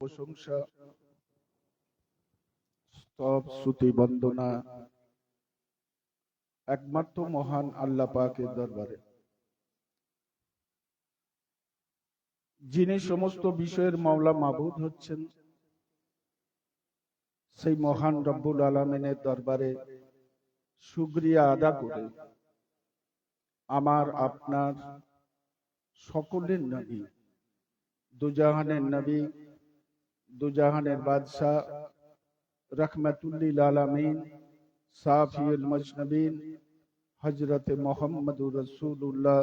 প্রশংসা স্তব স্তুতি বন্দনা একমাত্র মহান আল্লাহ পাকের দরবারে, যিনি সমস্ত বিষয়ের মাওলা মাবুদ হচ্ছেন। সেই মহান রব্বুল আলামিনের দরবারে শুকরিয়া আদা করে আমার আপনার সকলের নবী, দুজাহানের নবী, দুজাহানের বাদশাহ, রহমাতুল্লিল আলামিন, সাফিউল মজনবিন হযরত মুহাম্মদুর রাসূলুল্লাহ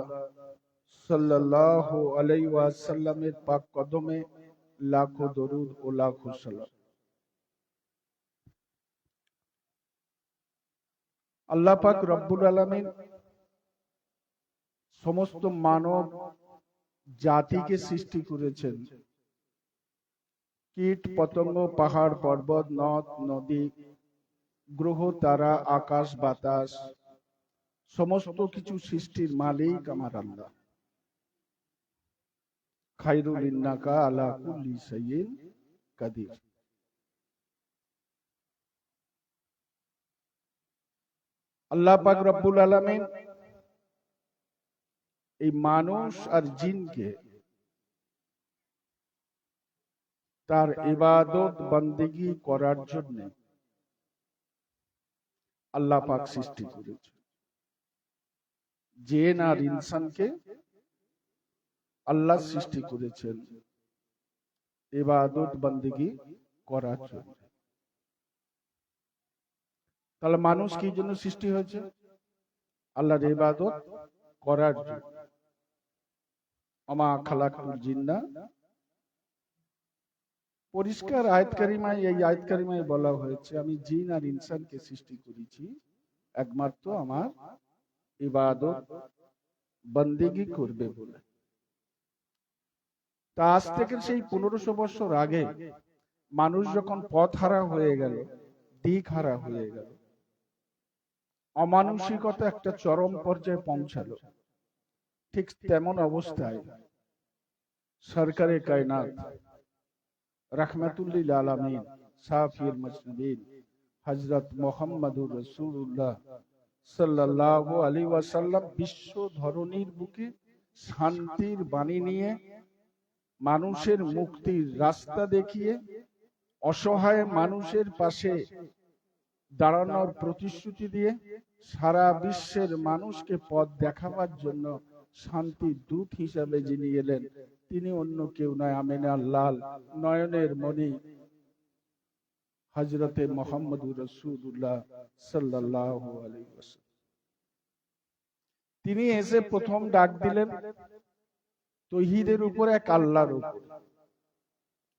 সাল্লাল্লাহু আলাইহি ওয়াসাল্লামের পাক কদমে লাখো দরুদ ও লাখো সালাম। আল্লাহ পাক রব্বুল আলামিন সমস্ত মানব জাতিকে সৃষ্টি করেছেন। কীট পতঙ্গ, পাহাড় পর্বত, নদ নদী, গ্রহ তারা, আকাশ বাতাস, সমস্ত কিছু সৃষ্টির মালিক আমার আল্লাহ। খায়রুল ইন্নাকা আলা কুল্লি শাইইন কাদির। আল্লাহ পাক রব্বুল আলামিন এই মানুষ আর জিনকে তার ইবাদত বন্দেগী করার জন্য আল্লাহ পাক সৃষ্টি করেছে। জিন আর ইনসানকে আল্লাহ সৃষ্টি করেছেন ইবাদত বন্দেগী করার জন্য। তাহলে মানুষ কি জন্য সৃষ্টি হয়েছে? আল্লাহর ইবাদত করার জন্য। আমা খালাকুল জিন্না, পরিষ্কার আয়াত কারিমায়, এই আয়াত কারিমায় বলা হয়েছে আমি জিন আর ইনসানকে সৃষ্টি করেছি একমাত্র আমার ইবাদত বন্দেগী করবে বলে। তা আজ থেকে সেই 1500 বছর আগে মানুষ যখন পথ হারা হয়ে গেল, দিক হারা হয়ে গেল, অমানসিকতা একটা চরম পর্যায়ে পৌঁছালো, ঠিক তেমন অবস্থায় সরকারে কায়নাত রহমাতুল্লিল আলামিন সাফিউল মজনবিন হযরত মুহাম্মদুর রাসূলুল্লাহ সাল্লাল্লাহু আলাইহি ওয়াসাল্লাম বিশ্ব ধরনীর বুকে শান্তির বাণী নিয়ে, মানুষের মুক্তির রাস্তা দেখিয়ে, অসহায় মানুষের পাশে দাঁড়ানোর প্রতিশ্রুতি দিয়ে সারা বিশ্বের মানুষকে পথ দেখাবার জন্য শান্তির দূত হিসাবে যিনি এলেন, তিনি অন্য কেউ নয়, আমিনার লাল, নয়নের মণি হযরতে মুহাম্মদুর রাসূলুল্লাহ সাল্লাল্লাহু আলাইহি ওয়াসাল্লাম। তিনি এসে প্রথম ডাক দিলেন তাওহীদের উপর, এক আল্লাহর উপর।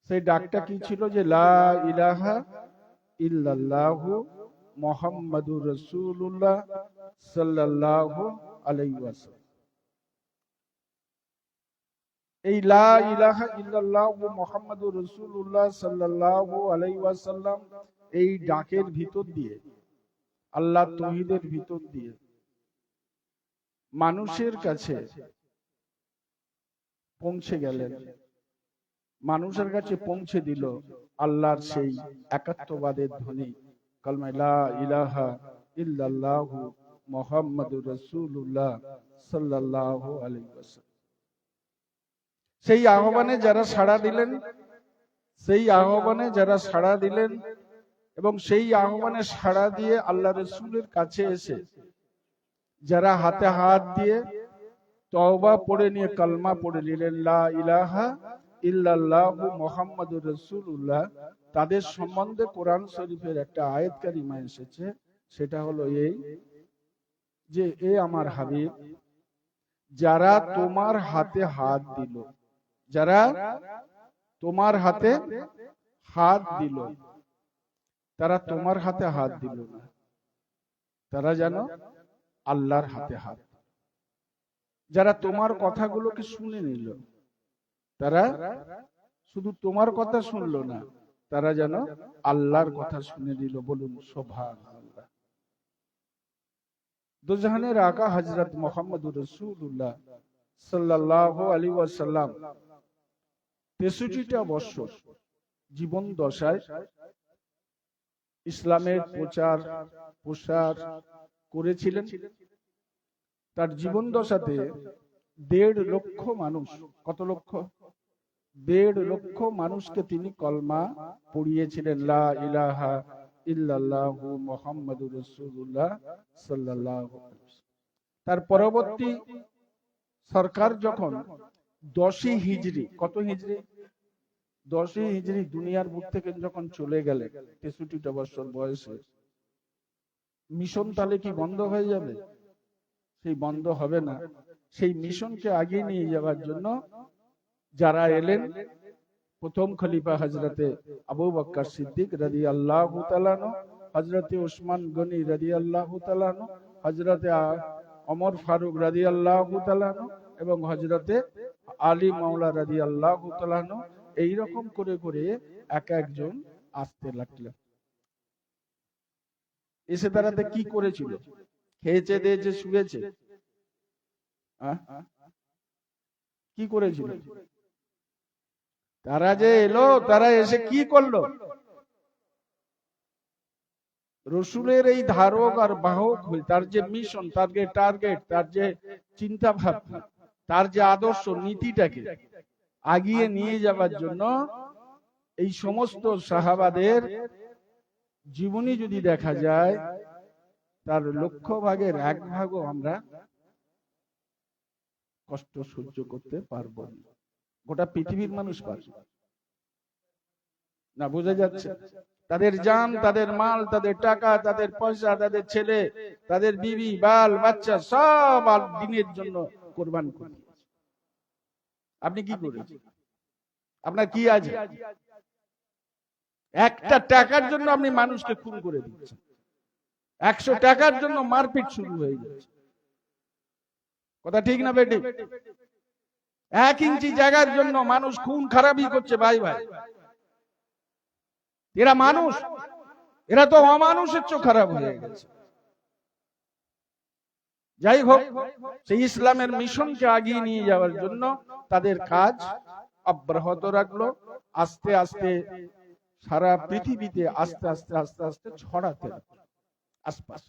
সেই ডাকটা কি ছিল? যে লা ইলাহা ইল্লাল্লাহু মুহাম্মাদুর রাসূলুল্লাহ সাল্লাল্লাহু আলাইহি ওয়াসাল্লাম। এই লা ইলাহা ইল্লাল্লাহু মুহাম্মাদুর রাসূলুল্লাহ সাল্লাল্লাহু আলাইহি ওয়াসাল্লাম, এই ডাকের ভিতর দিয়ে, আল্লাহ তাওহীদের ভিতর দিয়ে মানুষের কাছে পৌঁছে গেলেন, মানুষের কাছে পৌঁছে দিল আল্লাহর সেই একাত্মবাদের ধ্বনি, কালমা লা ইলাহা ইল্লাল্লাহু মুহাম্মাদুর রাসূলুল্লাহ সাল্লাল্লাহু আলাইহি ওয়াসাল্লাম। সেই আহ্বানে যারা সাড়া দিলেন, সেই আহ্বানে যারা সাড়া দিলেন এবং সেই আহ্বানে সাড়া দিয়ে আল্লাহ রাসূলের কাছে এসে যারা হাতে হাত দিয়ে তওবা পড়ে নিয়ে কালমা পড়ে নিলেন লা ইলাহা ইল্লাল্লাহু মুহাম্মাদুর রাসূলুল্লাহ, তাদের সম্বন্ধে কোরআন শরীফের একটা আয়াত কারিমা এসেছে। সেটা হলো এই যে, এ আমার হাবিব, যারা তোমার হাতে হাত দিল, যারা তোমার হাতে হাত দিল, তারা তোমার হাতে হাত দিল না, তারা যেন আল্লাহর হাতে হাত। যারা তোমার কথাগুলোকে শুনে নিল, তারা শুধু তোমার কথা শুনলো না, তারা যেন আল্লাহর কথা শুনে নিল। বলুন সুবহানাল্লাহ। দুজাহানের আকা হযরত মুহাম্মদুর রাসূলুল্লাহ সাল্লাল্লাহু আলাইহি ওয়াসাল্লাম 63টা বছর জীবন দশায় ইসলামের প্রচার প্রসার করেছিলেন। তার জীবন দশাতে 1.5 লক্ষ মানুষ, কত লক্ষ? 1.5 লক্ষ মানুষকে তিনি কলমা পড়িয়েছিলেন, লা ইলাহা ইল্লাল্লাহু মুহাম্মাদুর রাসূলুল্লাহ সাল্লাল্লাহু আলাইহি ওয়াসাল্লাম। তার পরবর্তী সরকার যখন 10 হিজরি, কত হিজরি? 10 হিজরি দুনিয়ার বুক থেকে যখন চলে গেলেন 63টা বছর বয়সে, মিশন তাহলে কি বন্ধ হয়ে যাবে? সেই বন্ধ হবে না। সেই মিশনকে আগিয়ে নিয়ে যাওয়ার জন্য যারা এলেন, প্রথম খলিফা হযরতে আবু বকর সিদ্দিক রাদিয়াল্লাহু তাআলা আনহু, হযরতে উসমান গনি রাদিয়াল্লাহু তাআলা আনহু, হযরতে ওমর ফারুক রাদিয়াল্লাহু তাআলা আনহু এবং হযরতে আলী মাওলা রাদিয়াল্লাহু তাআলা আনহু, এইরকম করে করে এক একজন আসতে লাগলেন। এসে তারাতে কি করেছিল? খেয়েছে, দিয়েছে, শুয়েছে? কি করেছিল? তারা যে এলো, তারা এসে কি করলো? রসুলের এই ধারক আর বাহক হয়ে তার যে মিশন, তার যে টার্গেট, তার যে চিন্তা ভাবনা, তার যে আদর্শ নীতিটাকে আগিয়ে নিয়ে যাওয়ার জন্য এই সমস্ত সাহাবাদের জীবনী যদি দেখা যায়, তার লক্ষ ভাগের 1 ভাগও আমরা কষ্ট সহ্য করতে পারবো না। গোটা পৃথিবীর মানুষ পারবে না। বোঝা যাচ্ছে? তাদের জান, তাদের মাল, তাদের টাকা, তাদের পয়সা, তাদের ছেলে, তাদের বিবি, বাল বাচ্চা সব দিনের জন্য কোরবান করে। আপনি কি করেছেন? আপনার কি আছে? একটা টাকার জন্য আপনি মানুষকে খুন করে দিচ্ছেন। 100 টাকার জন্য মারপিট শুরু হয়ে যাচ্ছে। কথা ঠিক না বেটি? 1 ইঞ্চি জায়গার জন্য মানুষ খুন খারাপি করছে। ভাই ভাই, এরা মানুষ? এরা তো অমানুষের চেয়ে খারাপ হয়ে গেছে। যাই হোক, সেই ইসলামের মিশনকে আগিয়ে নিয়ে যাওয়ার জন্য তাদের কাজ অব্যাহত রাখলো। আস্তে আস্তে সারা পৃথিবীতে আস্তে আস্তে আস্তে আস্তে ছড়াতে লাগলো আশপাশ।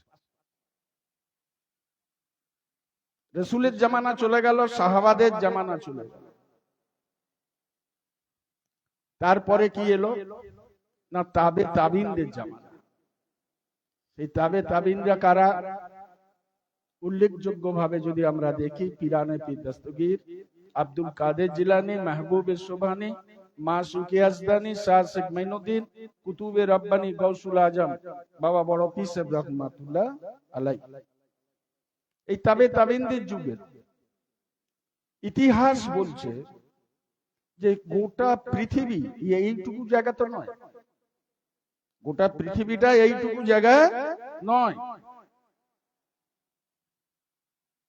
রাসূলের জামানা চলে গেল, সাহাবাদের জামানা চলে গেল। তারপরে কি এলো না? তাবে তাবিনদের জামানা। এই তাবে তাবিনরা কারা? উল্লেখযোগ্য ভাবে যদি আমরা দেখি, পিরানে পীর দস্তগীর, আব্দুল কাদের জিলানী, মাহবুবে সুবহানী, মাসুকে আজদানী, শাহ শেখ মাইনুদ্দিন, কুতুবে রব্বানী, গৌসুল আজম, বাবা বড় পীর সাহেব রহমাতুল্লাহ আলাইহি। এই তাবে তাবিনদের যুগের ইতিহাস বলছে যে গোটা পৃথিবী এইটুকু জায়গা তো নয়, গোটা পৃথিবীটা এইটুকু জায়গা নয়।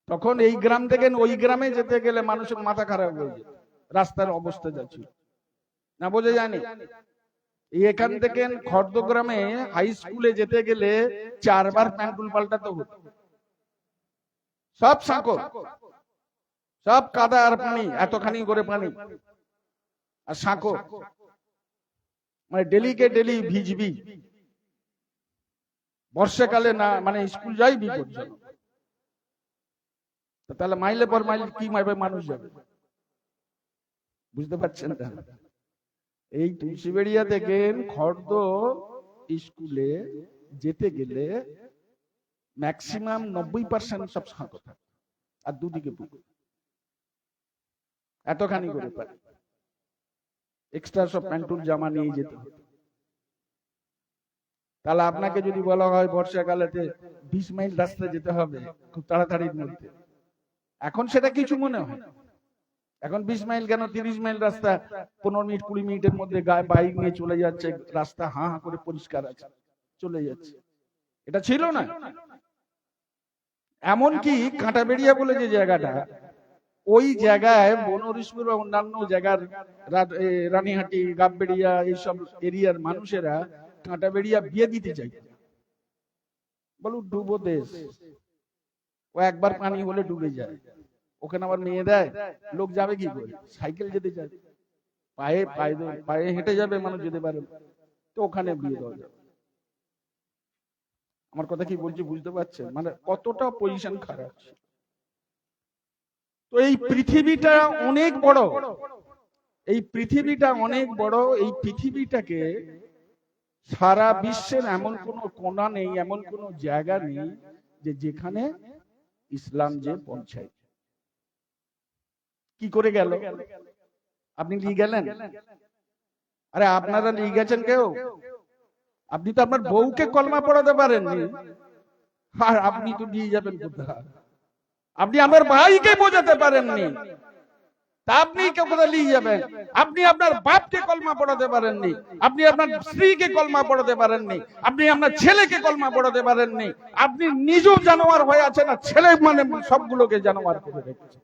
তখন এই গ্রাম থেকে ওই গ্রামে যেতে গেলে মানুষের মাথা খারাপ হয়ে যেত, রাস্তার অবস্থা যাচ্ছিল না। বোঝা যায়নি? এখান থেকে খর্দগ্রামে হাই স্কুলে যেতে গেলে 4 বার প্যান্টুল পাল্টাতে হতো। সব সাঁকো, সব কাদা আর পানি, এতখানি করে পানি আর সাঁকো, মানে ডেলি কে ডেলি ভিজবি। বর্ষাকালে না, মানে স্কুল যাই বিপজ্জনক। তাহলে মাইলে পর মাইল কি মাইবে মানুষ যাবে? বুঝতে পারছেন? এই তুলসীবেড়িয়া থেকে খর্দ স্কুলে যেতে গেলে ম্যাক্সিমাম 90% সব সাঁকো থাকে আর দুদিকে পুকুর, এতখানি করে পারে। এক্সট্রা সব প্যান্টুল জামা নিয়ে যেতে হতো। তাহলে আপনাকে যদি বলা হয় বর্ষাকালেতে 20 মাইল রাস্তা যেতে হবে খুব তাড়াতাড়ির মধ্যে, এখন সেটা কিছু মনে হয়। এখন 20 মাইল কেন, 30 মাইল রাস্তা 15 মিনিট 20 মিনিটের মধ্যে গায়ে বাইক নিয়ে চলে যাচ্ছে, রাস্তা হাঁ হাঁ করে পরিষ্কার আছে, চলে যাচ্ছে। এটা ছিল না। এমনকি কাঁটাবেড়িয়া বলে যে জায়গাটা, ওই জায়গায় বনরিশপুর বা অন্যান্য জায়গার রানীহাটি, গাববেড়িয়া এইসব এরিয়ার মানুষেরা কাঁটাবেড়িয়া বিয়ে দিতে চাই। বলুন ডুবো দেশ, ও একবার পানি হলে ডুবে যায়, ওখানে আবার মেয়ে দেয়, লোক যাবে কি করে? সাইকেল যেতে চায়, পায়ে পায়ে পায়ে হেঁটে যাবে মানুষ যেতে পারে, তো ওখানে বিয়ে দেওয়া যাবে। আমার কথা কি বলছি বুঝতে পারছেন? মানে কতটা পজিশন খারাপ। তো এই পৃথিবীটা অনেক বড়, এই পৃথিবীটা অনেক বড়। এই পৃথিবীটাকে সারা বিশ্বের এমন কোনো কোণা নেই, এমন কোনো জায়গা নেই যে যেখানে ইসলাম যে পৌঁছায়। কি করে গেল? আপনি নিয়ে গেলেন? আরে আপনারা নিয়ে গেছেন কেউ? আপনি তো আপনার বউকে কলমা পড়াতে পারেননি, আর আপনি তো নিয়ে যাবেন কোথায়? আপনি আমার ভাইকে বোঝাতে পারেননি, তা আপনি কোথায় নিয়ে যাবেন? আপনি আপনার বাপকে কলমা পড়াতে পারেননি, আপনি আপনার স্ত্রীকে কলমা পড়াতে পারেননি, আপনি আপনার ছেলেকে কলমা পড়াতে পারেননি, আপনি নিজেও জানোয়ার হয়ে আছেন, না ছেলে মানে সবগুলোকে জানোয়ার করে রেখেছেন।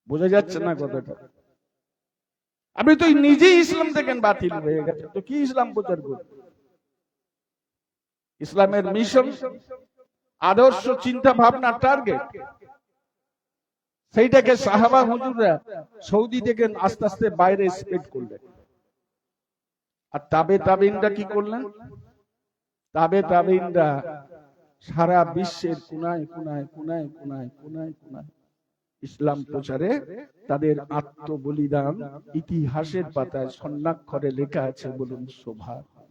বোঝা যাচ্ছে না কথাটা? আপনি তো নিজেই ইসলাম থেকে বাতিল হয়ে গেছেন, তো কি ইসলাম প্রচার করবেন? ইসলামের মিশন, আদর্শ, চিন্তা ভাবনা, টার্গেট, সেইটাকে সাহাবা হুজুররা সৌদি থেকে আস্তে আস্তে বাইরে স্প্রেড করলেন। আর তাবেইনরা কি করলেন? তাবেইনরা সারা বিশ্বের কোনায় কোনায় কোনায় কোনায় কোনায় কোনায় ইসলাম প্রচারে তাদের আত্মবলিদান ইতিহাসের পাতায় স্বর্ণাক্ষরে লেখা আছে। বলুন সুবহানাল্লাহ।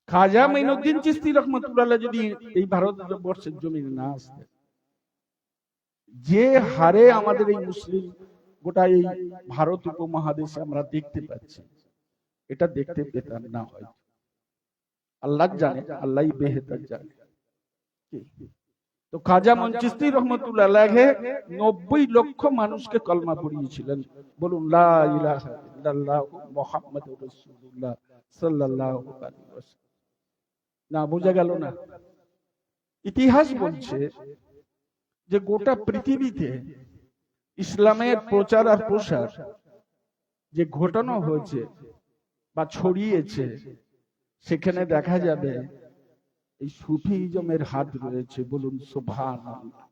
খাজা মাইনুদ্দিন চিশতি রহমাতুল্লাহ যদি এই ভারতবর্ষের জমিনে না আসতেন, যে হারে আমাদের এই মুসলিম গোটা এই ভারত উপমহাদেশে আমরা দেখতে পাচ্ছি, এটা দেখতে পেতাম না। হয় আল্লাহ জানে, আল্লাহই বেহেতর জানে। তো খাজা চিশতি রহমাতুল্লাহ আলাইহি 90 লক্ষ মানুষকে কলমা পড়িয়েছিলেন। বলুন লা ইলাহা ইল্লাল্লাহ মুহাম্মাদুর রাসূলুল্লাহ সাল্লাল্লাহু আলাইহি ওয়াসাল্লাম। না বোঝা গেল না? ইতিহাস বলছে যে গোটা পৃথিবীতে ইসলামের প্রচার আর প্রসার যে ঘটানো হয়েছে বা ছড়িয়েছে, সেখানে দেখা যাবে এই সুফিজমের হাত রয়েছে। বলুন সুবহানাল্লাহ।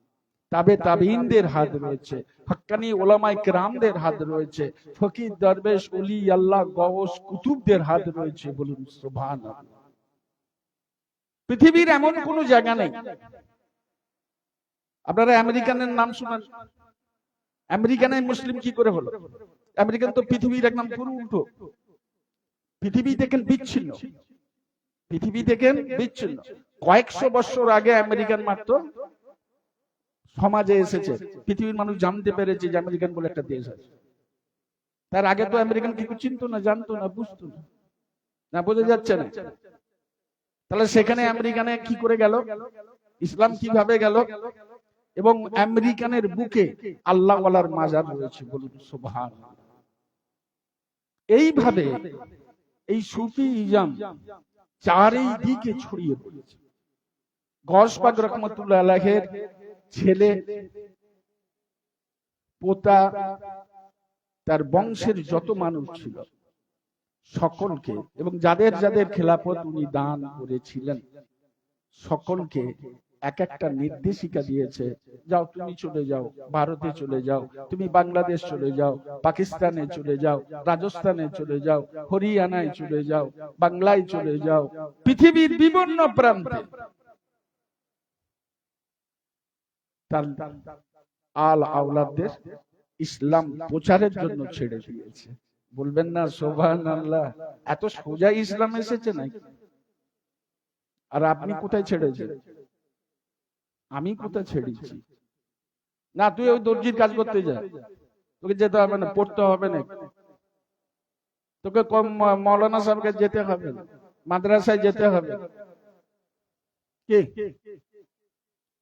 তাবেঈনদের হাত রয়েছে, হক্কানি উলামায়ে কেরামদের হাত রয়েছে, ফকির দরবেশ ওলি আল্লাহ গওস কুতুবদের হাত রয়েছে। বলুন সুবহানাল্লাহ। পৃথিবীর এমন কোন জায়গা নেই। আপনারা আমেরিকানের নাম শুনেন? আমেরিকানে মুসলিম কি করে হলো? আমেরিকান তো পৃথিবীর একদম পুরো উল্টো। পৃথিবী দেখেন বিচ্ছিন্ন, পৃথিবী দেখেন বিচ্ছিন্ন। কয়েকশো বছর আগে আমেরিকান মাত্র সমাজে এসেছে, পৃথিবীর মানুষ জানতে পেরেছে যে আমেরিকান বলে একটা দেশ আছে। তার আগে তো আমেরিকান কিছু চিনতো না, জানতো না, বুঝতো না। না বোঝা যাচ্ছে না? তাহলে সেখানে আমেরিকানে কি করে গেল? ইসলাম কিভাবে গেল? এবং আমেরিকানের বুকে আল্লাহ ওয়ালার মাজার রয়েছে। বলুন সুবহানাল্লাহ। এইভাবে এই সুফিজম চারিদিকে ছড়িয়ে পড়েছে। গওস পাক রহমাতুল্লাহ আলাইহির ছেলে, পোতা, তার বংশের যত মানুষ ছিল সকলকে, এবং যাদের যাদের খেলাফত উনি দান করেছিলেন, সকলকে এক একটা নির্দেশিকা দিয়েছে। যাও, তুমি চলে যাও, ভারতে চলে যাও, তুমি বাংলাদেশ চলে যাও, পাকিস্তানে চলে যাও, রাজস্থানে চলে যাও, হরিয়ানায় চলে যাও, বাংলায় চলে যাও, পৃথিবীর বিভিন্ন প্রান্তে তার আল আওলাদদের ইসলাম প্রচারের জন্য ছেড়ে দিয়েছে। বলবেন না সুবহানাল্লাহ? এত সোজা ইসলাম এসেছে নাকি? আর আপনি কোথায় ছেড়েছেন? আমি কোথায় ছেড়েছি? না, তুই ওই দর্জির কাজ করতে যা, তোকে যেতে হবে না, পড়তে হবে না, তোকে মৌলানা সাহেবকে যেতে হবে না, মাদ্রাসায় যেতে হবে, কি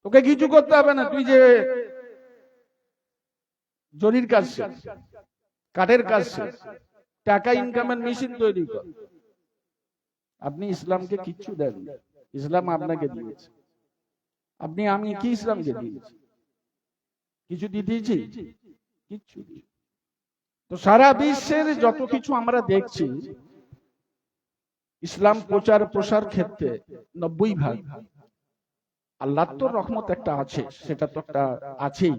তোকে কিছু করতে হবে না, তুই যে জরির কাজ শেখ, কাঠের কাজ শেখ, টাকা ইনকামের মেশিন তৈরি কর। আপনি ইসলামকে কিচ্ছু দেন, ইসলাম আপনাকে দিয়েছে। আপনি আমি কি ইসলামকে দিয়েছি? কিছু দিতেছি? কিচ্ছু। তো সারা বিশ্বের যত কিছু আমরা দেখছি, ইসলাম প্রচার প্রসার ক্ষেত্রে 90% আল্লাহর তো রহমত একটা আছে, সেটা তো একটা আছেই,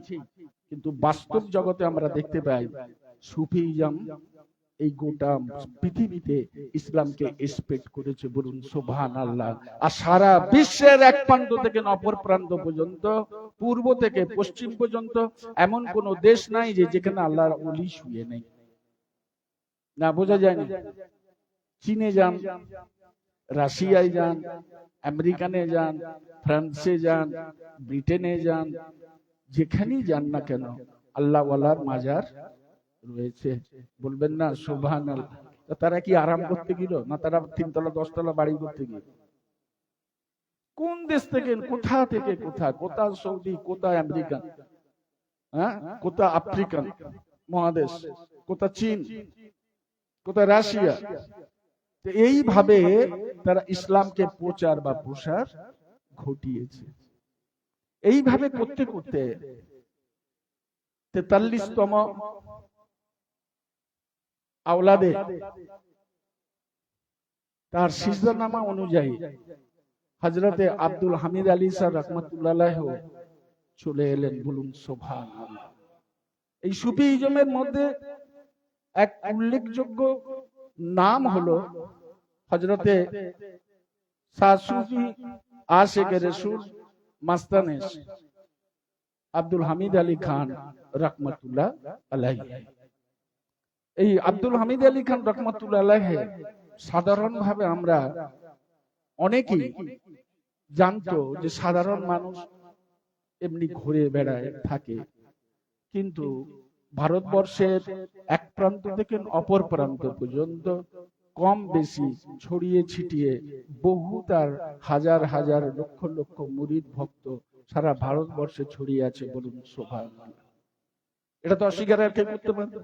কিন্তু বাস্তব জগতে আমরা দেখতে পাই সুফিজম এই গোটা পৃথিবীতে ইসলামকে এক্সপেক্ট করেছে, বলুন সুবহানাল্লাহ। আর সারা বিশ্বের এক প্রান্ত থেকে অপর প্রান্ত পর্যন্ত, পূর্ব থেকে পশ্চিম পর্যন্ত এমন কোন দেশ নাই যে যেখানে আল্লাহর ওলি শুয়ে নেই। না, বোঝা যায় না? চীনে যান, রাশিয়ায় যান, আমেরিকানে যান, ফ্রান্সে যান, ব্রিটেনে যান, যেখানেই যান না কেন আল্লাহ ওয়ালার মাজার রয়েছে। বলবেন না সুবহানাল্লাহ? তারা কি আরাম করতে গেল, না তারা 3 তলা 10 তলা বাড়ি করতে গেল? কোন দেশ থেকে, কোথা থেকে কোথা সৌদি, কোথা আমেরিকান, হ্যাঁ, কোথা আফ্রিকান মহাদেশ, কোথা চীন, কোথা রাশিয়া। এইভাবে তারা ইসলামকে প্রচার বা প্রসার ঘটিয়েছে। এইভাবে করতে করতে 43তম আওলাদে তার সিজদানামা অনুযায়ী হযরতে আব্দুল হামিদ আলী স্যার রাহমাতুল্লাহ আলাইহি চলে এলেন। বলুন সুবহানাল্লাহ। এই সুফিজমের মধ্যে এক উল্লেখযোগ্য নাম হলো হযরতে শাহ সুফি আশিকে রাসূল মাস্তানে আব্দুল হামিদ আলী খান রাহমাতুল্লাহ আলাইহি। এই আব্দুল হামিদ আলী খান রাহমাতুল্লাহ আলাইহি সাধারণভাবে আমরা অনেকেই জানতো যে সাধারণ মানুষ এমনি ঘুরে বেড়ায় থাকে, কিন্তু ভারতবর্ষের এক প্রান্ত থেকে অপর প্রান্ত পর্যন্ত কম বেশি ছড়িয়ে ছিটিয়ে বহু তার হাজার হাজার লক্ষ লক্ষ মুরিদ ভক্ত সারা ভারতবর্ষে ছড়িয়ে আছে। বলুন সুবহানাল্লাহ। এটা তো অস্বীকার আর কেউ করতে পারবে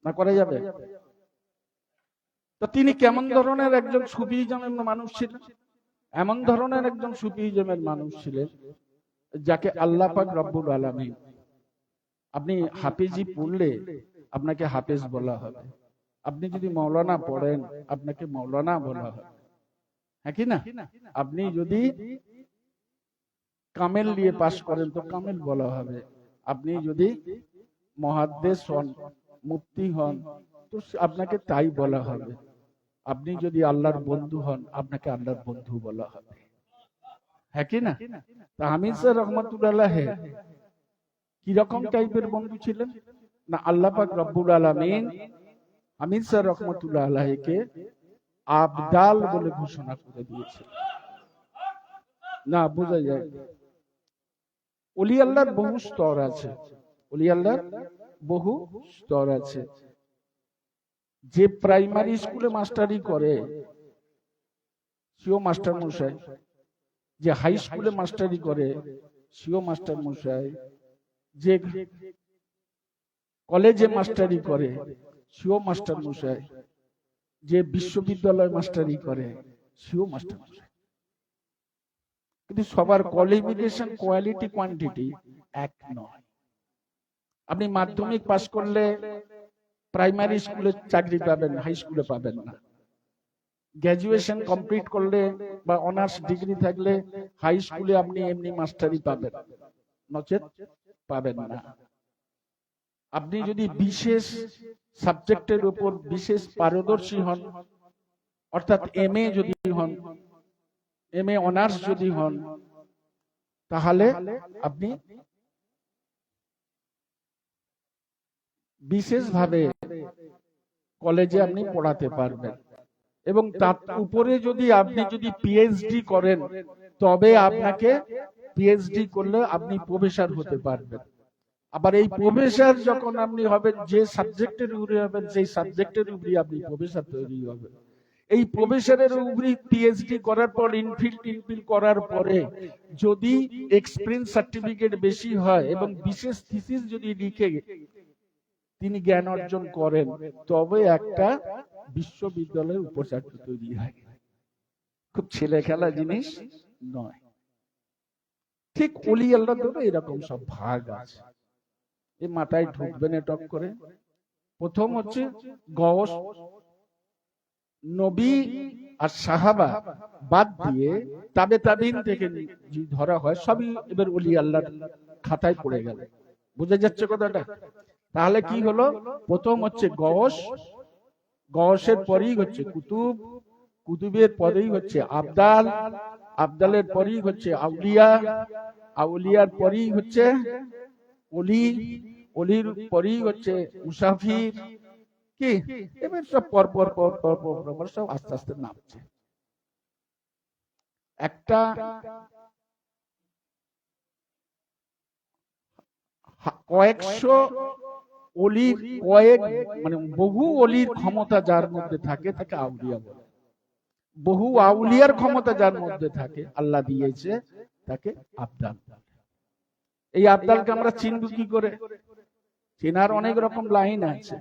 না, করা যাবে? তো তিনি কেমন ধরনের একজন সুফিজমের মানুষ ছিলেন? এমন ধরনের একজন সুফিজমের মানুষ ছিলেন যাকে আল্লাহ পাক রব্বুল আলামিন, আপনি হাফেজি পড়লে আপনাকে হাফেজ বলা হবে, আপনি যদি মাওলানা পড়েন আপনাকে মাওলানা বলা হবে, হ্যাঁ কি না? আপনি যদি কামেল নিয়ে পাশ করেন তো কামেল বলা হবে, আপনি যদি মুহাদ্দিস হন, মুফতি হন তো আপনাকে তাই বলা হবে, আপনি যদি আল্লাহর বন্ধু হন আপনাকে আল্লাহর বন্ধু বলা হবে, হ্যাঁ কি না? তা হামিদ স্যার রহমাতুল্লাহ আলাইহি কি রকম টাইপের বন্ধু ছিলেন না, আল্লাহ পাক রব্বুল আলামিন হামিদ স্যার রহমাতুল্লাহ আলাইহিকে আবদাল বলে ঘোষণা করে দিয়েছে। না, বোঝা যায়? ওলি আল্লাহর বহু স্তর আছে, ওলি আল্লাহর বহু স্তর আছে। যে প্রাইমারি স্কুলে মাস্টারি করে সেও মাস্টার মশাই, যে হাই স্কুলে মাস্টারি করে সেও মাস্টার মশাই, যে কলেজে মাস্টারি করে সেও মাস্টার মশাই, যে বিশ্ববিদ্যালয় মাস্টারি করে সেও মাস্টার মশাই। কিন্তু সবার কোয়ালিফিকেশন, কোয়ালিটি, কোয়ান্টিটি এক নয়। আপনি মাধ্যমিক পাস করলে প্রাইমারি স্কুলে চাকরি পাবেন, হাই স্কুলে পাবেন না। গ্র্যাজুয়েশন কমপ্লিট করলে বা অনার্স ডিগ্রি থাকলে হাই স্কুলে আপনি এমনি মাস্টারি পাবেন, নচেত পাবেন না। আপনি যদি বিশেষ সাবজেক্টের উপর বিশেষ পারদর্শী হন, অর্থাৎ এমএ যদি হন, এমএ অনার্স যদি হন, তাহলে আপনি বিশেষভাবে কলেজে আপনি পড়াতে পারবেন, এবং তার উপরে যদি আপনি যদি পিএইচডি করেন তবে আপনাকে, পিএইচডি করলে আপনি প্রফেসর হতে পারবেন। আবার এই প্রফেসর যখন আপনি হবেন, যে সাবজেক্টের উপরে হবেন সেই সাবজেক্টের উপরে আপনি প্রফেসর তৈরি হবেন। এই প্রফেসরের উপরে পিএইচডি করার পর ইনফিল করার পরে যদি এক্সপেরিয়েন্স সার্টিফিকেট বেশি হয় এবং বিশেষ থিসিস যদি লিখে তিনি জ্ঞান অর্জন করেন তবে একটা বিশ্ববিদ্যালয়ের উপাচার্য তৈরি হয়। খুব ছেলে খেলা জিনিস নয়। ঠিক ওলি আল্লাহ ধরে এরকম সব ভাগ আছে, এই মাথায় ঢুকবে না টক করে। প্রথম হচ্ছে গওস, নবী আর সাহাবা বাদ দিয়ে তাবে তাবিন থেকে ধরা হয়, সবই এবার ওলি আল্লাহর খাতায় পড়ে গেল। বুঝে যাচ্ছে কথাটা? তাহলে কি হলো, প্রথম হচ্ছে গওস, গওসের পরেই হচ্ছে কুতুব, কুতুবের পরেই হচ্ছে আবদাল, আবদালের পরেই হচ্ছে আউলিয়া, আউলিয়ার পরেই হচ্ছে অলি, অলির পরেই হচ্ছে মুসাফির, কি এবার সব পর পর পর পর পর পর সব আস্তে আস্তে নামছে। একটা কয়েকশো অলির কয়েক মানে বহু অলির ক্ষমতা যার মধ্যে থাকে তাকে আউলিয়া বলে। বহু আউলিয়ার ক্ষমতা যার মধ্যে থাকে আল্লাহ দিয়েছে তাকে আবদাল। এই আবদালকে আমরা চিনব কি করে? চেনার অনেক রকম লাইন আছে,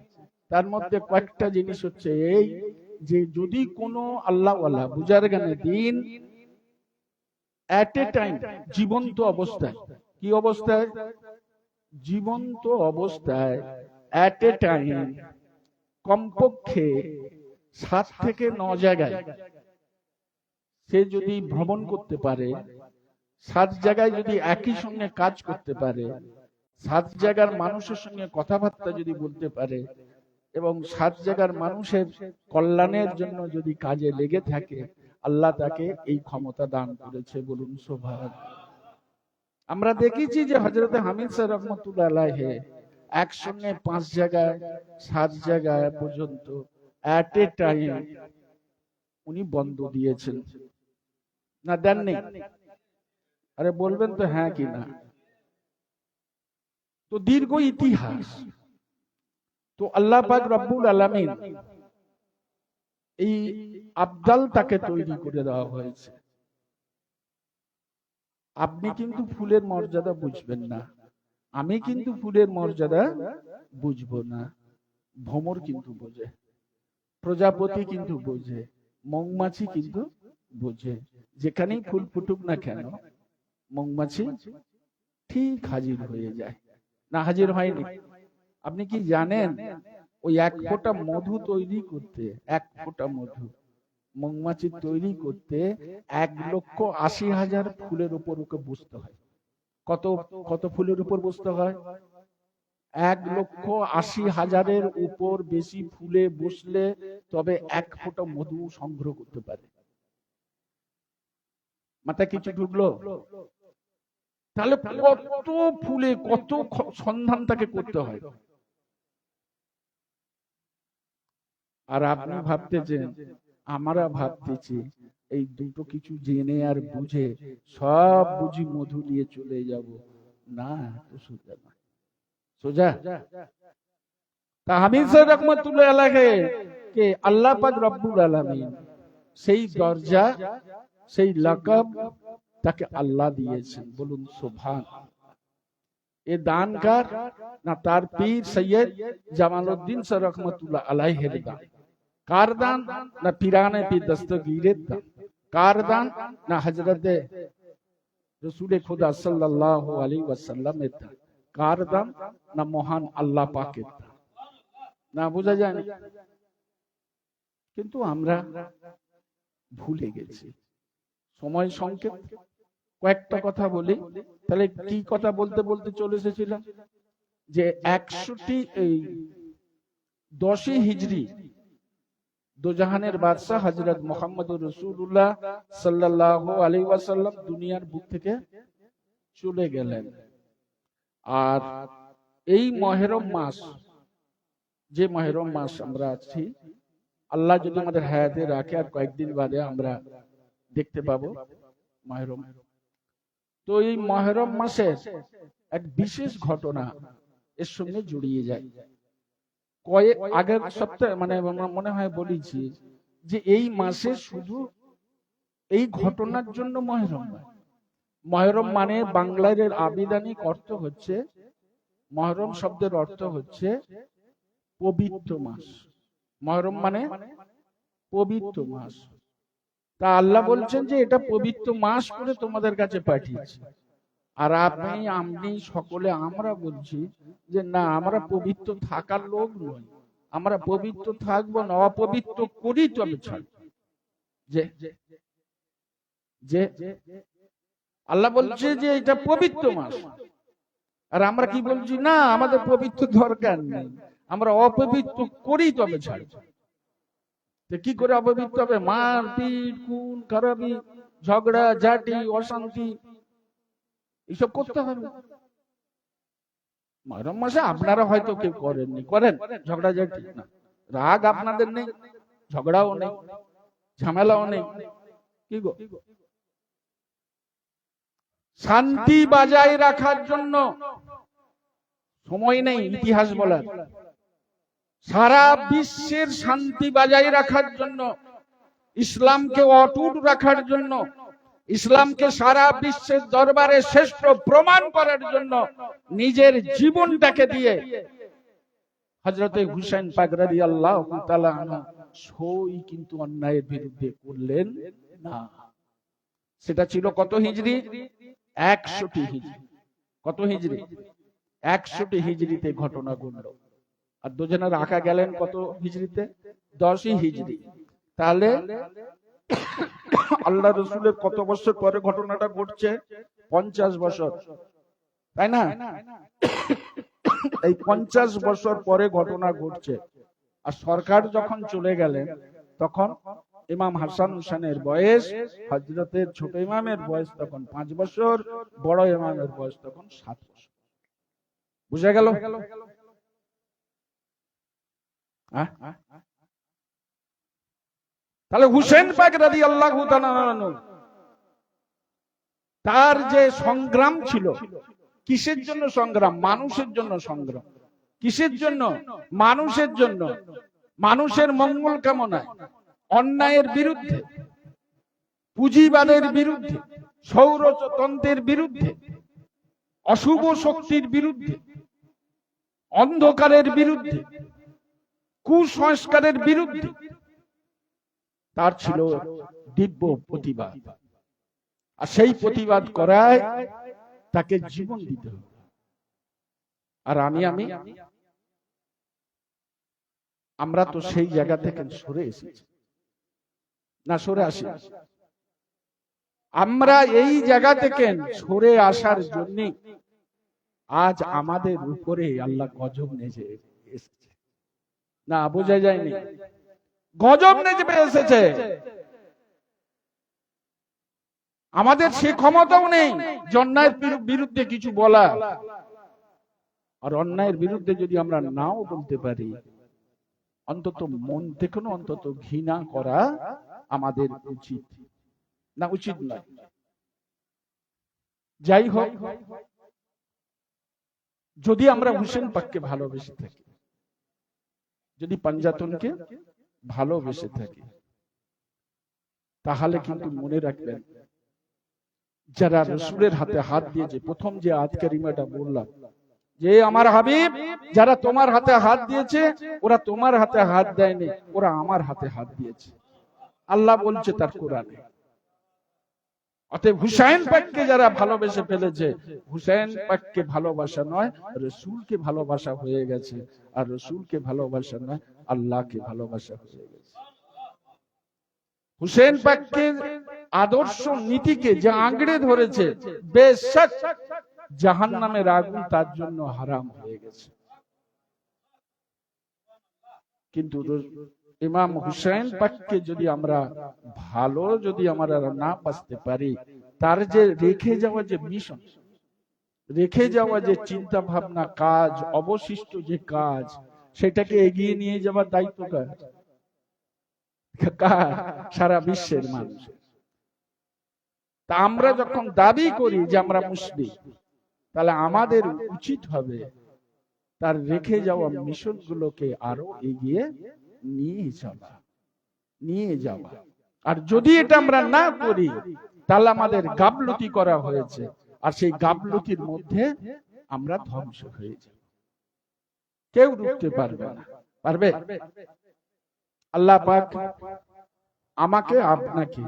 তার মধ্যে কয়েকটা জিনিস হচ্ছে এই যে যদি কোনো আল্লাহওয়ালা বুজার গানে দিন এট এ টাইম, জীবন্ত অবস্থায়, কি অবস্থায়? জীবন্ত অবস্থায় এট এ টাইম কমপক্ষে 7 থেকে 9 জায়গায় সে যদি ভ্রমণ করতে পারে, 7 জায়গায় যদি একই সঙ্গে কাজ করতে পারে, 7 জায়গার মানুষের সঙ্গে কথাবার্তা যদি বলতে পারে এবং 7 জায়গার মানুষের কল্যাণের জন্য যদি কাজে লেগে থাকে, আল্লাহ তাকে এই ক্ষমতা দান করেছে। বলুন সুবহানাল্লাহ। আমরা দেখেছি যে হযরত হামিদ স্যার রহমাতুল্লাহ আলাইহি একসঙ্গে 5 জায়গায় 7 জায়গায় পর্যন্ত এট এ টাইম উনি বন্ধ দিয়েছেন, না দেননি? আরে বলবেন তো হ্যাঁ কি না? তো দীর্ঘ ইতিহাস। তো আল্লাহ পাক রব্বুল আলামিন এই আবদাল তাকে তৈরি করে দেওয়া হয়েছে। আপনি কিন্তু ফুলের মর্যাদা বুঝবেন না, আমি কিন্তু ফুলের মর্যাদা বুঝবো না। ভ্রমর কিন্তু বোঝে, প্রজাপতি কিন্তু বোঝে, মৌমাছি কিন্তু বোঝে। যেখানেই ফুল ফুটুক না কেন মৌমাছি ঠিক হাজির হয়ে যায়, না হাজির হয়নি? আপনি কি জানেন ওই 1 ফোঁটা মধু তৈরি করতে, 1 ফোঁটা মধু মৌমাছি তৈরি করতে 1,80,000 ফুলের উপর ওকে বসতে হয়। কত কত ফুলের উপর বসতে হয়? 1,80,000-এর উপর বেশি ফুলে বসলে তবে 1 ফোঁটা মধু সংগ্রহ করতে পারে। মাথায় কিছু ঢুকলো? তাহলে কত ফুলে কত সন্ধান তাকে করতে হয়। আর আপনি ভাবতেছেন, আমরা ভাবতেছি এই দুটো কিছু জেনে আর বুঝে সব বুঝি মধু নিয়ে চলে যাব, না, তো সোজা না, সোজা। তা হামিদ স্যার রহমাতুল্লাহ আলাইহি কে আল্লাহ পাক রব্বুল আলামিন সেই দরজা, সেই লাকাব তাকে আল্লাহ দিয়েছেন। বলুন সুবহান। এ দানকার না তার পীর সৈয়দ জামালউদ্দিন স্যার রহমাতুল্লাহ আলাইহির দান? কার দান? না পীরানে পীর দস্তগীরের দান? কার দান? না হযরতে রাসূলে খুদা সাল্লাল্লাহু আলাইহি ওয়াসাল্লামের দান? কার দান? না মহান আল্লাহ পাকের দান। না বোঝা যায় না? কিন্তু আমরা ভুলে গেছি। সময় সংক্ষেপ, কয়েকটা কথা বলি। তাহলে কি কথা বলতে বলতে চলে এসেছিলাম যে 10 হিজরি দোজাহানের বাদশাহ হযরত মুহাম্মদুর রাসূলুল্লাহ সাল্লাল্লাহু আলাইহি ওয়াসাল্লাম দুনিয়ার বুক থেকে চলে গেলেন। আর এই মুহররম মাস, যে মুহররম মাস আমরা আছি, আল্লাহ যদি আমাদের হায়াতে রাখে আর কয়েকদিন বাদে আমরা দেখতে পাবো মুহররম। তো এই মুহররম মাসের এক বিশেষ ঘটনা এর সঙ্গে জড়িয়ে যায়। কয়েক আগের সপ্তাহে মানে মনে হয় বলেছি যে এই মাসে শুধু এই ঘটনার জন্য মুহররম নয়। মুহররম মানে বাংলার আবিধানিক অর্থ হচ্ছে, মুহররম শব্দের অর্থ হচ্ছে পবিত্র মাস। মুহররম মানে পবিত্র মাস। তা আল্লাহ বলছেন যে এটা পবিত্র মাস করে তোমাদের কাছে পাঠিয়েছি। আর আমি সকলে আমরা বলছি যে না, আমরা পবিত্র থাকার লোক নই, আমরা পবিত্র থাকবো না, অপবিত্র করি তবে ছাড়। যে আল্লাহ বলছে যে এটা পবিত্র মাস, আর আমরা কি বলছি, না আমাদের পবিত্র দরকার নেই, আমরা অপবিত্র করি তবে ছাড়ব। কি করে অপবিত্র হবে? মারপিট, খুন খারাপি, ঝগড়া ঝাঁটি, অশান্তি, এইসব করতে হবে। মহরম মাসে আপনারা হয়তো কেউ করেননি, করেন ঝগড়া ঝাঁটি? না, রাগ আপনাদের নেই, ঝগড়াও নেই, ঝামেলাও নেই। কি গো, শান্তি বজায় রাখার জন্য সময় নেই ইতিহাস বলার। সারা বিশ্বের শান্তি বজায় রাখার জন্য, ইসলামকে অটুট রাখার জন্য, ইসলামকে সারা বিশ্বের দরবারে শ্রেষ্ঠ প্রমাণ করার জন্য নিজের জীবনটাকে দিয়ে হযরতে হুসাইন পাক রাদিয়াল্লাহু তাআলা আনহু সই কিন্তু অন্যায়ের বিরুদ্ধে করলেন না। সেটা ছিল কত হিজরি? 100টি হিজরি। কত হিজরি? 100টি হিজরিতে ঘটনা ঘটল। আর দুজনে রাখা গেলেন কত হিজরিতে? 10ই হিজরি। তাহলে আল্লাহ রসুলের কত বছর পরে ঘটনাটা ঘটছে? 50 বছর, তাই না? এই 50 বছর পরে ঘটনা ঘটছে। আর সরকার যখন চলে গেলেন তখন ইমাম হাসান হুসেনের বয়স, হযরতের ছোট ইমামের বয়স তখন 5 বছর, বড় ইমামের বয়স তখন 7 বছর। বুঝা গেল? তাহলে হুসেন পাক রাদিয়াল্লাহু তাআলা আনহু তার যে সংগ্রাম ছিল, কিসের জন্য সংগ্রাম? মানুষের জন্য সংগ্রাম। কিসের জন্য? মানুষের জন্য, মানুষের মঙ্গল কামনায়, অন্যায়ের বিরুদ্ধে, পুঁজিবাদের বিরুদ্ধে, সৌরতন্ত্রের বিরুদ্ধে, অশুভ শক্তির বিরুদ্ধে, অন্ধকারের বিরুদ্ধে, কুসংস্কারের বিরুদ্ধে তার ছিল দিব্য প্রতিবাদ। আর সেই প্রতিবাদ করায় তাকে জীবন দিতে হবে। আর আমরা তো সেই জায়গা থেকে সরে এসেছি, না সরে আসি? আমরা এই জায়গা থেকে সরে আসার জন্য আজ আমাদের উপরে আল্লাহ গজব নেজে এসেছে। না বোঝা যায়নি? গজব নেজে এসেছে। আমাদের সে ক্ষমতাও নেই যে অন্যায়ের বিরুদ্ধে কিছু বলা। আর অন্যায়ের বিরুদ্ধে যদি আমরা নাও বলতে পারি, অন্তত মন থেকে অন্তত ঘৃণা করা আমাদের উচিত না? উচিত নয়। যাই হোক, যদি আমরা হুসেন পাককে ভালোবেসে থাকি, যদি পাঞ্জাতনকে ভালোবেসে থাকি, তাহলে কিন্তু মনে রাখবেন, যারা রসুলের হাতে হাত দিয়েছে, প্রথম যে আয়াত কারিমাটা বললাম যে আমার হাবিব, যারা তোমার হাতে হাত দিয়েছে ওরা তোমার হাতে হাত দেয়নি, ওরা আমার হাতে হাত দিয়েছে, আল্লাহ বলছে তার কোরআনে। অতএব হুসাইন পাককে যারা ভালোবেসে ফেলেছে, হুসাইন পাককে ভালোবাসা নয়, রসুলকে ভালোবাসা হয়ে গেছে। আর রসুলকে ভালোবাসা নয়, আল্লাহকে ভালোবাসা হয়ে গেছে। হুসেন পাককে আদর্শ নীতিকে যে আঁকড়ে ধরেছে, বেশক জাহান্নামের আগুন তার জন্য হারাম হয়ে গেছে। কিন্তু ইমাম হুসেন পাককে যদি আমরা ভালো যদি আমরা না বাঁচতে পারি, তার যে রেখে যাওয়া যে মিশন, রেখে যাওয়া যে চিন্তা ভাবনা, কাজ, অবশিষ্ট যে কাজ, সেটাকে এগিয়ে নিয়ে যাওয়ার দায়িত্ব কার? সারা বিশ্বের মানুষ। তা আমরা যখন দাবি করি যে আমরা মুসলিম, তাহলে আমাদের উচিত হবে তার রেখে যাওয়া মিশন গুলোকে আরো এগিয়ে নিয়ে যাওয়া। আর যদি এটা আমরা না করি, তাহলে আমাদের গাফলতি করা হয়েছে, আর সেই গাফলতির মধ্যে আমরা ধ্বংস হয়ে যাব। কেউ রুখতে পারবে না। পারবে? আল্লাহ পাক আমাকে, আপনাকে,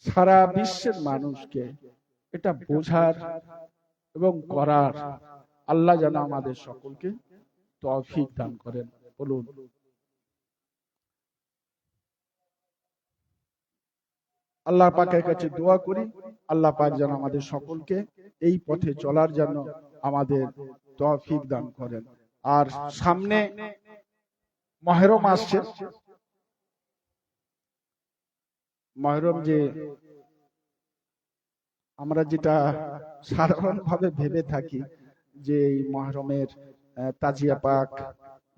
সারা বিশ্বের মানুষকে এটা বোঝার এবং করার আল্লাহ যেন আমাদের সকলকে তৌফিক দান করেন। বলুন আল্লাহ পাকের কাছে দোয়া করি, আল্লাহ পাক যেন আমাদের সকলকে এই পথে চলার জন্য আমাদের তৌফিক দান করেন। আর সামনে মুহররম আসছে। মুহররম যে আমরা যেটা সাধারণভাবে ভেবে থাকি যে এই মুহররমের তাজিয়া পাক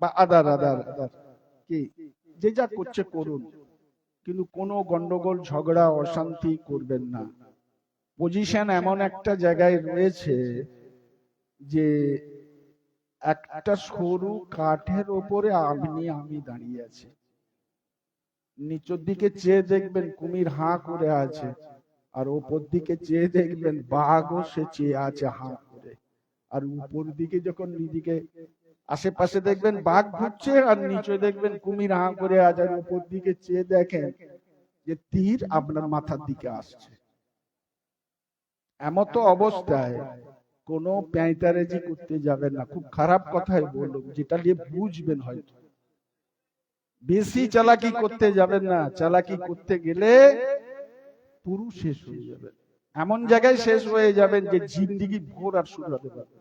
বা আদার কি যে যা করছে করুন, কিন্তু কোনো গন্ডগোল ঝগড়া অশান্তি করবেন না। পজিশন এমন একটা জায়গায় রয়েছে যে একটা সরু কাঠের ওপরে আমি দাঁড়িয়ে আছি, নিচের দিকে চেয়ে দেখবেন কুমির হাঁ করে আছে, আর ওপর দিকে চেয়ে দেখবেন বাঘও সে চেয়ে আছে হাঁ করে। আর উপর দিকে যখন নিদিকে আশেপাশে দেখবেন বাঘ ঘুরছে, আর নিচে দেখবেন কুমির হাঁ করে আছে, আর উপর দিকে চেয়ে দেখেন যে তীর আপনার মাথার দিকে আসছে। এমতো অবস্থায় কোনো প্যাঁতারেজি করতে যাবেন না। খুব খারাপ কথাই বললাম, যেটা নিয়ে বুঝবেন হয়তো। বেশি চালাকি করতে যাবেন না, চালাকি করতে গেলে পুরো শেষ হয়ে যাবে। এমন জায়গায় শেষ হয়ে যাবেন যে জিন্দেগি ভোর আর শুরু হতে পারবে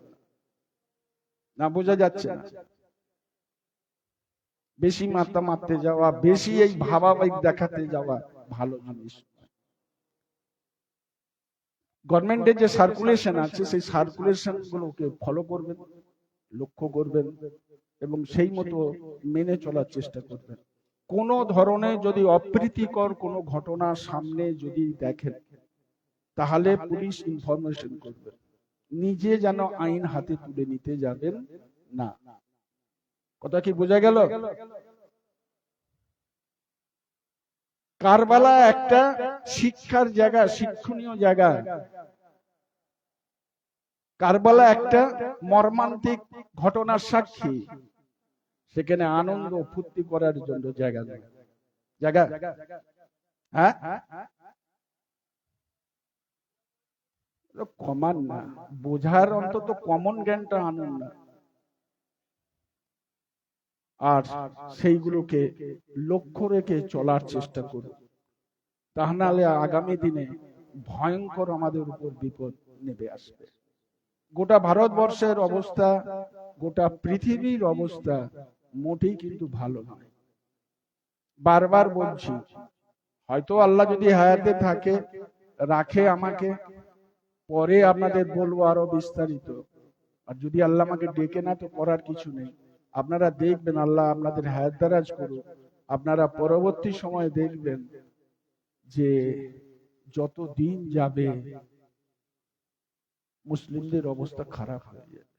না। বোঝা যাচ্ছে না? বেশি মাত্রা মারতে যাওয়া, বেশি এই ভাবাবেগ দেখাতে যাওয়া ভালো জিনিস। গভর্নমেন্টের যে সার্কুলেশন আছে সেই সার্কুলেশন গুলোকে ফলো করবেন, লক্ষ্য করবেন এবং সেই মতো মেনে চলার চেষ্টা করবেন। কোন ধরনের যদি অপ্রীতিকর কোনো ঘটনা সামনে যদি দেখেন, তাহলে পুলিশ ইনফরমেশন করবেন। নিজে যেন আইন হাতে তুলে নিতে যাবেন না। কথা কি বোঝা গেল? কারবালা একটা শিক্ষার জায়গা, শিক্ষণীয় জায়গা। কারবালা একটা মর্মান্তিক ঘটনার সাক্ষী। সেখানে আনন্দ ফুর্তি করার জন্য জায়গা জায়গা হ্যাঁ, কমান না, বোঝার অন্তত কমন জ্ঞানটা আনুন না। আর সেইগুলোকে লক্ষ্য রেখে চলার চেষ্টা করুন, তা নাহলে আগামী দিনে ভয়ঙ্কর আমাদের উপর বিপদ নেমে আসবে। গোটা ভারতবর্ষের অবস্থা, গোটা পৃথিবীর অবস্থা মোটেই কিন্তু ভালো নয়। বারবার বলছি, হয়তো আল্লাহ যদি হায়াতে থাকে রাখে আমাকে, পরে আপনাদের বলবো আরো বিস্তারিত। আর যদি আল্লাহ আমাকে ডেকে না, তো করার কিছু নেই। আপনারা দেখবেন, আল্লাহ আপনাদের হায়াত দারাজ করুন, আপনারা পরবর্তী সময়ে দেখবেন যে যত দিন যাবে মুসলিমদের অবস্থা খারাপ হয়ে যাবে।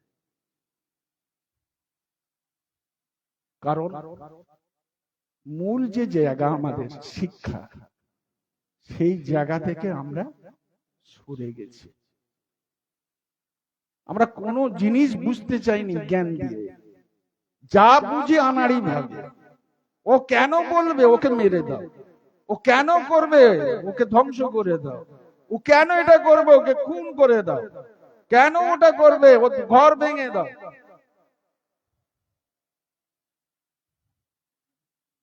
কারণ মূল যে জায়গা আমাদের শিক্ষা, সেই জায়গা থেকে আমরা সরে গেছি। আমরা কোনো জিনিস বুঝতে চাইনি জ্ঞান দিয়ে, যা বুঝে আনাড়ি ভাবে। ও কেন বলবে, ওকে মেরে দাও। ও কেন করবে, ওকে ধ্বংস করে দাও। ও কেন এটা করবে, ওকে খুন করে দাও। কেন ওটা করবে, ও ঘর ভেঙে দাও।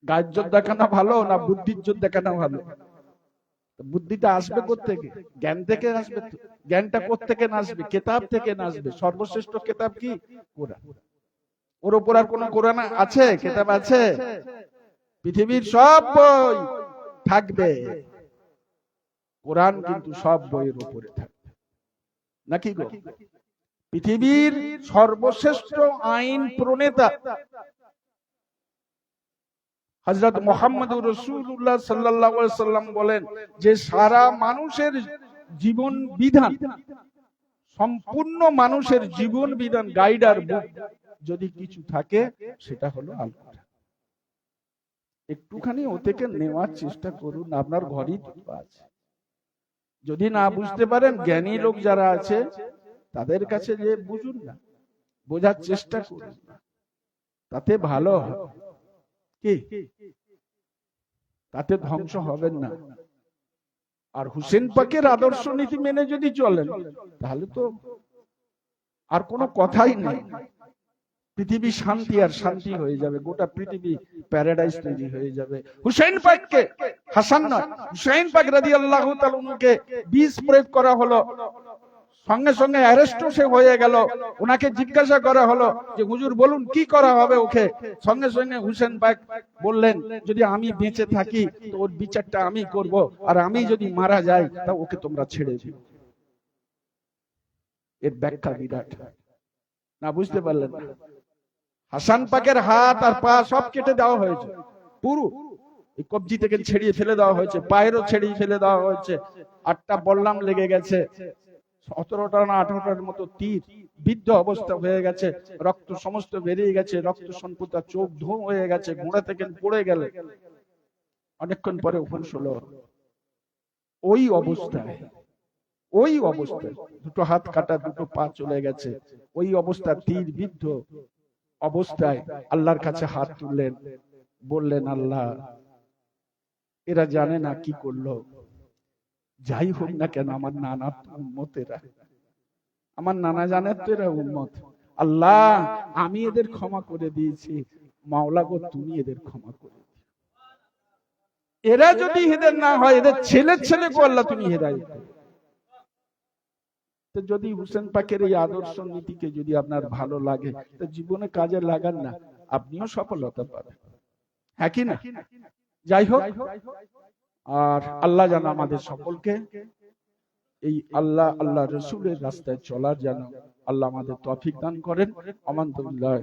গায়ের জোর দেখানো ভালো না বুদ্ধির জোর দেখানো ভালো? বুদ্ধিটা আসবে কোত্থেকে? জ্ঞান থেকে আসবে। জ্ঞানটা কোত্থেকে আসবে? কেতাব থেকে আসবে। সর্বশ্রেষ্ঠ কেতাব কি? কোরআন। ওর উপর আর কোন কোরআন আছে? কেতাব আছে? পৃথিবীর সব বই থাকবে, কোরআন কিন্তু সব বইয়ের উপরে থাকবে নাকি গো? পৃথিবীর সর্বশ্রেষ্ঠ আইন প্রণেতা হযরত মুহাম্মদুর রাসূলুল্লাহ সাল্লাল্লাহু আলাইহি ওয়াসাল্লাম বলেন যে সারা মানুষের জীবন বিধান, সম্পূর্ণ মানুষের জীবন বিধান গাইডার বুক যদি কিছু থাকে, সেটা হলো আল কোরআন। একটুখানি ও থেকে নেওয়ার চেষ্টা করুন, আপনার ঘরেই আছে। যদি না বুঝতে পারেন, জ্ঞানী লোক যারা আছে তাদের কাছে যে বুঝুন না, বোঝার চেষ্টা করুন, তাতে ভালো হবে। কি তাতে ধ্বংস হবেন না। আর হুসেন পাকের আদর্শ নীতি মেনে যদি চলেন, তাহলে তো আর কোনো কথাই নেই। পৃথিবী শান্তি আর শান্তি হয়ে যাবে, গোটা পৃথিবী প্যারাডাইস তৈরি হয়ে যাবে। হুসেন পাককে, হাসান নয়, হুসেন পাক রাদিয়াল্লাহু তাআলা কে বিষ প্রয়োগ করা হলো সঙ্গে সঙ্গে অ্যারেস্ট সে হয়ে গেল। ওনাকে জিজ্ঞাসা করা হলো যে হুজুর বলুন কি করা হবে ওকে। সঙ্গে সঙ্গে হুসেন পাক বললেন, যদি আমি বেঁচে থাকি তো ওর বিচারটা আমি করব, আর আমি যদি মারা যাই তা ওকে তোমরা ছেড়ে দিও। এর ব্যাখ্যা বিরাট না, বুঝতে পারলেন না? হাসান পাকের হাত আর পা সব কেটে দেওয়া হয়েছে, পুরো এই কবজি থেকে ছেড়িয়ে ফেলে দেওয়া হয়েছে, পায়েরও ছেড়িয়ে ফেলে দেওয়া হয়েছে। 8টা বল্লাম লেগে গেছে, 17টা না 18টার মতো তীর, বিদ্ধ অবস্থা হয়ে গেছে, রক্ত সমস্ত বেরিয়ে গেছে, রক্ত সম্পুতা, চোখ ধূম হয়ে গেছে, ঘোড়া থেকে পড়ে গেলে অনেকক্ষণ পরে উপন্যাস হলো। ওই অবস্থায় দুটো হাত কাটা, দুটো পা চলে গেছে, ওই অবস্থা তীর বিদ্ধ অবস্থায় আল্লাহর কাছে হাত তুললেন, বললেন আল্লাহ এরা জানে না কি করলো, যাই হোক না কেন আমার নানা উম্মতেরা, আমার নানা জানে তো এরা উম্মত, আল্লাহ আমি এদের ক্ষমা করে দিয়েছি, মাওলা গো তুমি এদের ক্ষমা করে দিও। এরা যদি হেদায়েত না হয়, এদের ছেলে গো আল্লাহ তুমি হেদায়েত করো। তো যদি হুসেন পাকের এই আদর্শ নীতিকে যদি আপনার ভালো লাগে তো জীবনে কাজে লাগান না, আপনিও সফলতা পাবেন, হ্যাঁ কি না? যাই হোক, আর আল্লাহ যেন আমাদের সকলকে এই আল্লাহ রসুলের রাস্তায় চলার যেন আল্লাহ আমাদের তৌফিক দান করেন। আমানতুল্লাহ।